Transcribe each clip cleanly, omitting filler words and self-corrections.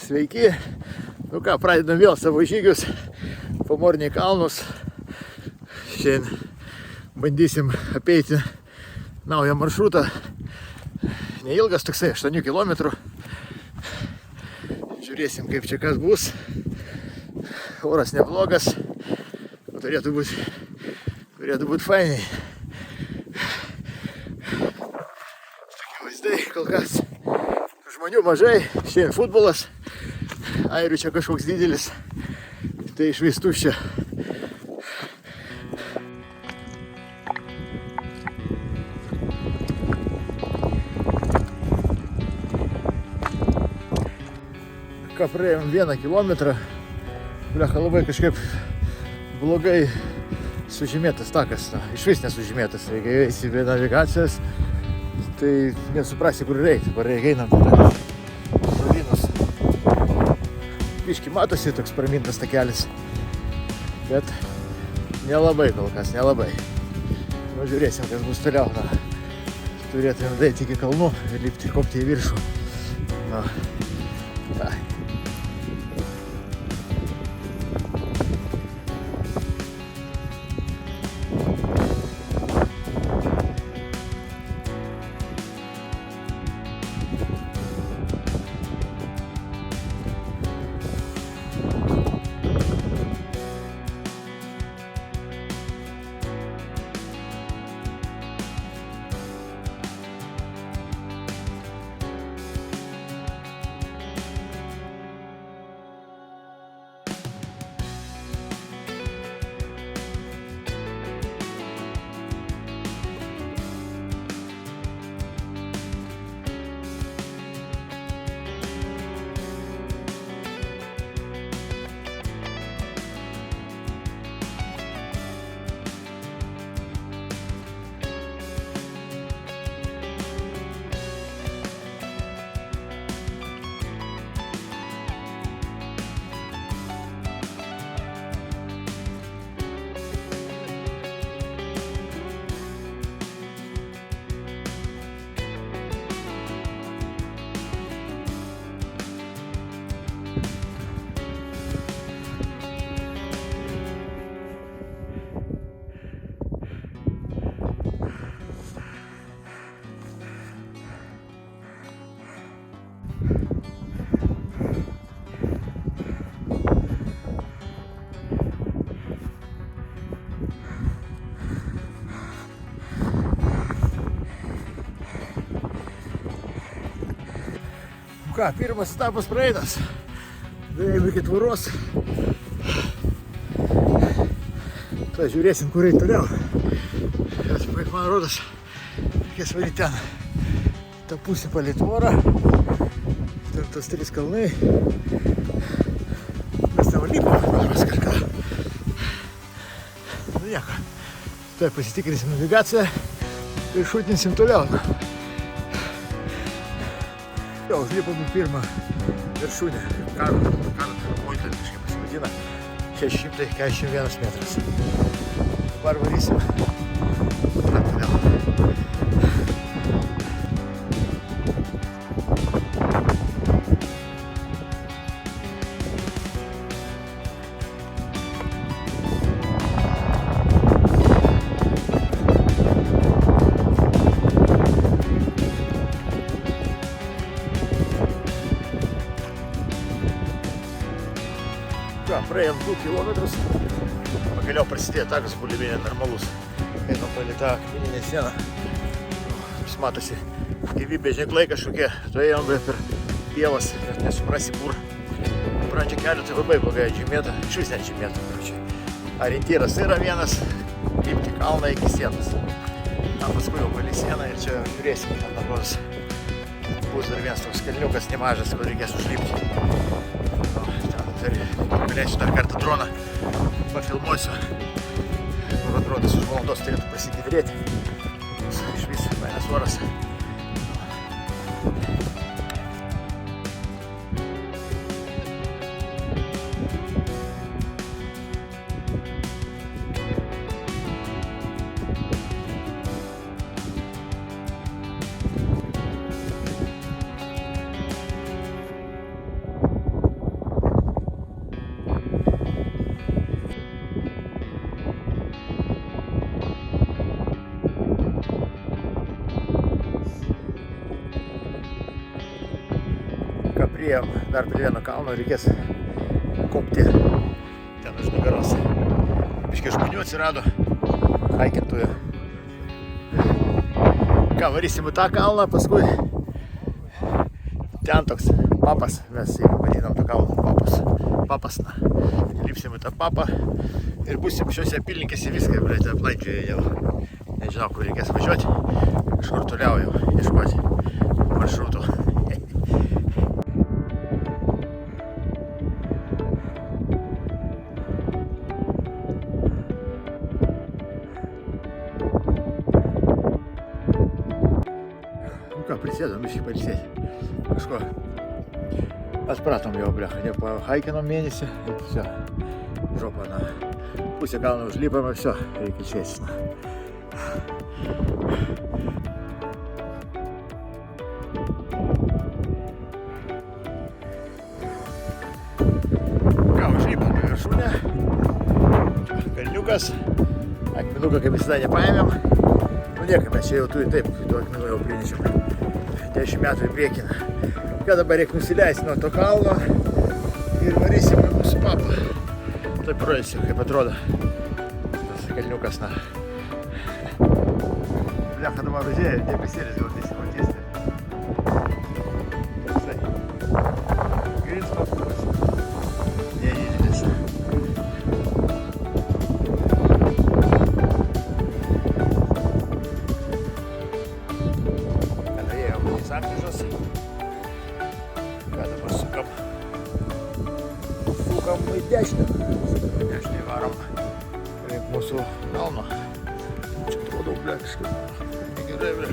Sveiki. Nu ką, pradedam vėl savo žygius. Pamorniai kalnus. Šiandien bandysim apeiti naują maršrutą. Neilgas toksai, 8 km. Žiūrėsim, kaip čia kas bus. Oras neblogas. Turėtų būt fainiai. Tokie vaizdai, kol kas žmonių mažai. Šiandien futbolas. Airių čia kažkoks didelis. Tai iš vis tuščia. Ką praėjom 1 kilometrą. Blecha, labai kažkaip blogai sužymėtas takas. Iš vis nesužymėtas. Reikia eiti be navigacijos. Tai nesuprasi, kur reikia. Dabar reikia einam tokius žolynus. Biški matosi toks pramintas takelis. Bet nelabai kol kas, nelabai. Nu, žiūrėsim, kas bus toliau. Turėtume daeiti iki kalnų ir lipti, kopti į viršų. Ką, pirmas etapas praeitas. Daėjom iki tvoros. Tai žiūrėsim, kur eiti toliau. Bet man rodos, reikės varyti ten. Ta pusė palei tvorą. Ten tos 3 kalnai. Mes ten lipom, man rodos kažką. Nu nieko. Tai pasitikrinsim navigaciją ir šutinsim toliau. Jau užlipom į pirmą viršūnę. Karo Moitlė kažkaip pasivadina. 641 metras. Dabar varysim. Toliau. Praėjom 2 kilometrus, pagaliau prasidėjo takas buliminė normalus. Einam palei tą akmeninę sieną. Vis matosi gyvybės ženklai kažkokie. Tu ėjom per pievas, nesuprasi kur. Pradžia kelių tai labai blogai atžymėta, iš vis neatžymėta. Orientyras yra vienas, lipti kalną iki sienos. Paskui jau palei sieną ir čia žiūrėsim, ten nagos. Bus dar vienas toks kelniukas nemažas, kur reikės užlipti. Galėsiu dar kartą droną pafilmuosiu. Man atrodo, už valandos turėtų pasigivrėti. Iš vis fainas oras. Ką priėjom dar prie vieno kalno, reikės kopti ten už nugaros. Biškai žmonių atsirado, haikintojų. Ką, varysim į tą kalną, paskui ten toks papas, mes jį vadinam tą kalną papasna. Lipsim į tą papą ir būsim šiose apylinkėse viską, blėt, aplaidžioje jau. Nežinau, kur reikės važiuoti, kažkur toliau jau ieškoti maršruto. Prisėdom biškį pailsėti. Kažko atpratom jau, blecha, nepahaikinom mėnesį ir viso. Žopa, pusę kalną užlipame, viso, reikia ilsėtis. Ką, užlipam į viršūnę. Kalniukas. Akmenuką kaip visada nepaėmėm. Nu niekaip, mes čia jau turi taip, du akmenų jau prinešėm. 10 metų į priekį. Ką dabar reikia nusileisti nuo to kalno ir varysim į mūsų papą. Taip rodysiu, kaip atrodo tas kalniukas. Blecha, dabar važiuoja, debesėlis gal nesimatys. Toksai. Grinsmas bus. Nedidelis. Sankryžos. Ką dabar sukam į dešinę. Dešinį varom link mūsų kalno. Čia atrodo, ble, kažkaip negerai, ble.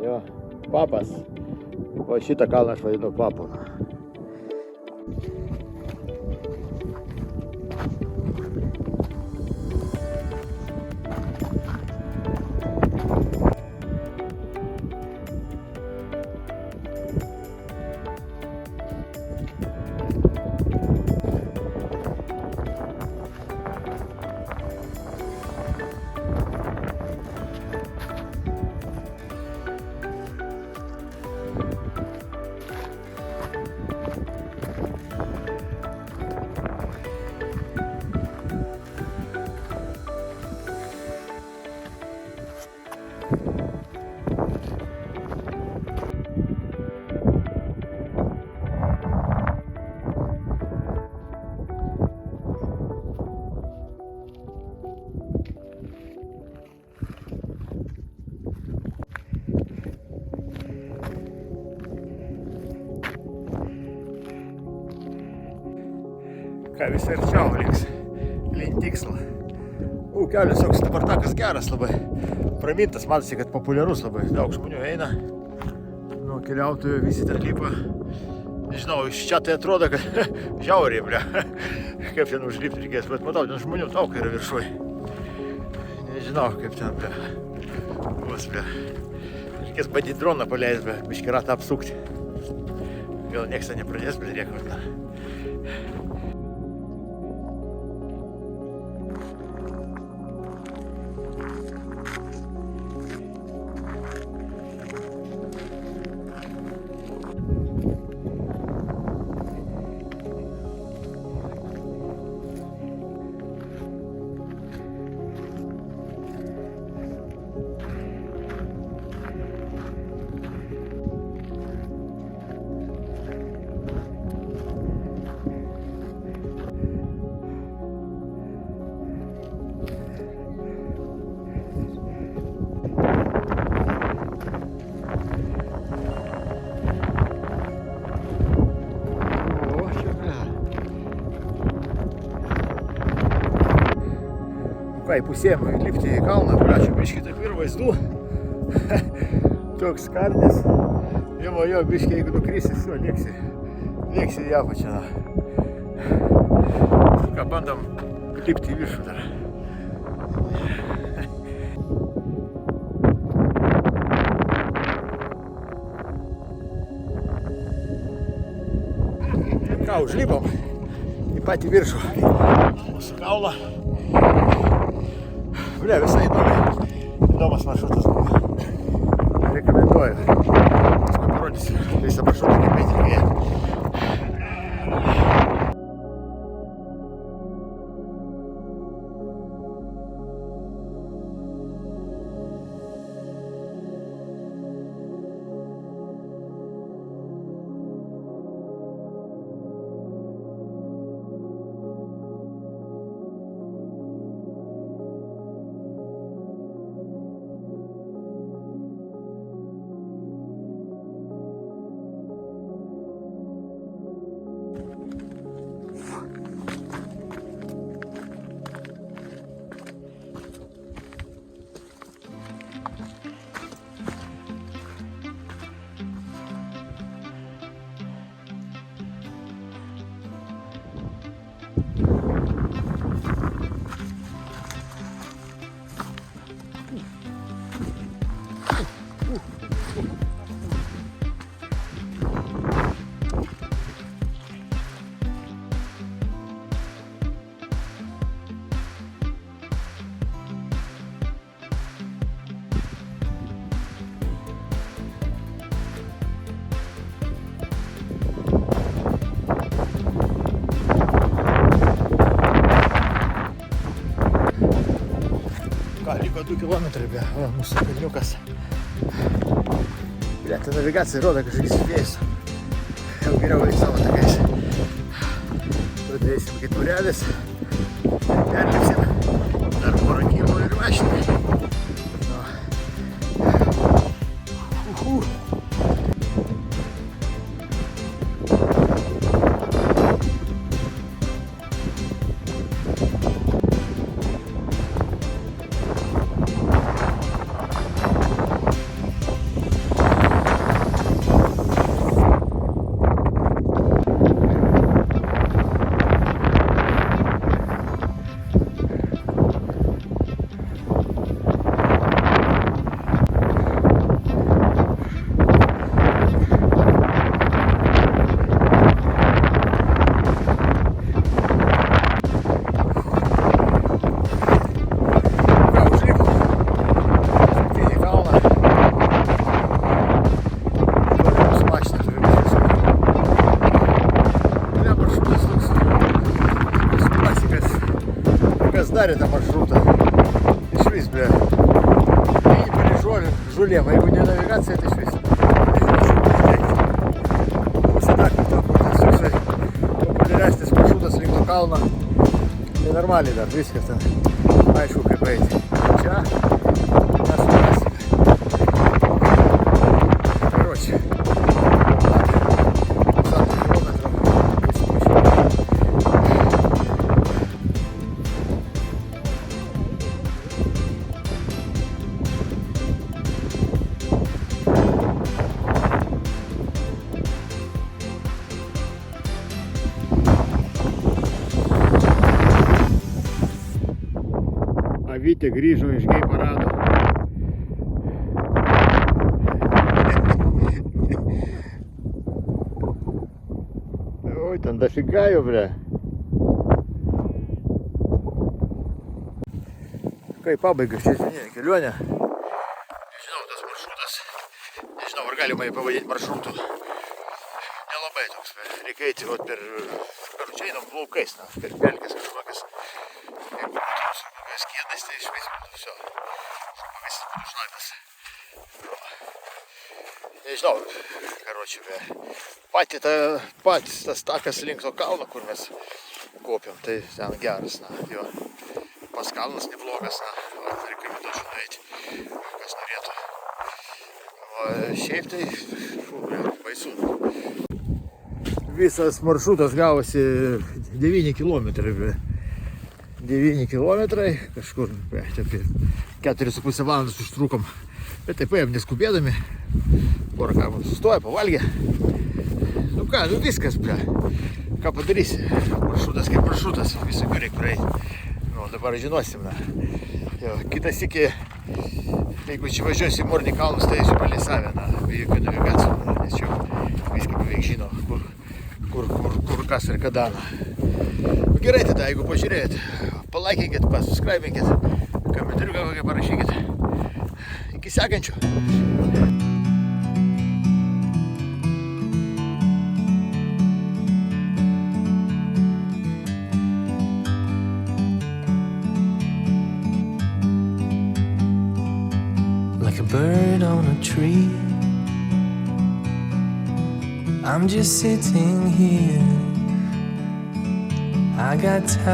Jo, papas. O šitą kalną aš vadinu papu. Ką vis arčiau liks link tikslo. Kelias toks dabar takas geras labai. Pramintas, matosi, kad populiarus labai. Daug žmonių eina. Nu, keliautojų visi ten lipa. Nežinau, iš čia tai atrodo, kad žiauriai, ble. Kaip ten užlipti reikės, bet matau, ten žmonių daug yra viršuj. Nežinau, kaip ten, ble. Vos, ble. Reikės bandyti droną paleist, ble. Biškį ratą apsukti. Gal nieks ten nepradės, ble, rėkvart. Ką, įpusėjom lipti į kalną, prašau, biškį taip ir vaizdų. Toks karnis. Jo, biškį, jeigu nukrysi, lėksi į apačią. Ką, bandom lipti į viršų dar. Ką, užlipom. į patį viršų mūsų kalną. Blia, visai įdomus maršrutas buvo. Rekomenduoju. Paskui parodysiu visą maršrutą, kaip eiti. Liko 2 kilometrai, va, mūsų kalniukas. Blia, ta navigacija rodo kažkokius vėjus. Jau geriau eiti savo takais. Tuo dėsim keturiavis. Perlipsim dar porą kilų ir mašinai. Darė tą maršrutą. Išvis, blia. Eini palei žolėm, jeigu ne navigacija, tai išvis. Pasidakti to, kur tas toksai populiaresnis maršrutas link to kalno. Tai normaliai dar viskas ten. Aišku, kaip eiti. Čia nesuprasime. Karoči. Vytė grįžo iš gei parado. Oi, ten dafiga jau, ble. Kai pabaiga šiandieninė kelionė. Nežinau, tas maršrutas. Nežinau, ar galima jį pavadinti maršrutu. Nelabai toks. Reikia eiti per... Čia einam plaukais, per pelkės kažkokias. Skėdas, tai išvis būtų viso. Pagaisis būtų šlaitas. Nežinau, karoči, patys tas takas link to kalno, kur mes kopiam, tai ten geras, jo. Pas kalnas neblogas, rekomenduočiau nueiti, kas norėtų. O šiaip tai, baisu. Visas maršrutas gavosi 9 kilometrai. 9 kilometrai, kažkur apie 4,5 valandas užtrukom, bet taip paėm neskubėdami, porą kartų sustoja, pavalgė. Nu ką, nu viskas, ble, ką padarysi, maršrutas kaip maršrutas, visą kur reikia praeiti. Nu, dabar žinosim, jo, kitas iki, jeigu čia važiuosi į Mornį kalnus, tai eisiu palei Savę, be jokių navigacijų, nes čia viską beveik žino, kur kas ir kada. gerai tada, jeigu pažiūrėjot, palaikinkit, pasubscribinkit, komentariuką kokią parašykit. Iki sekančių. Like a bird on a tree, I'm just sitting here. I got time,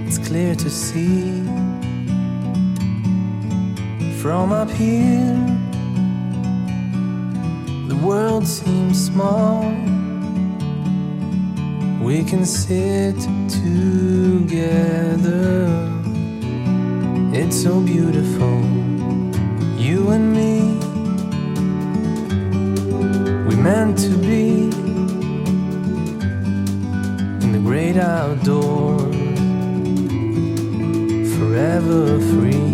it's clear to see. From up here, the world seems small. We can sit together. It's so beautiful, you and me. We meant to be in the great outdoors, forever free.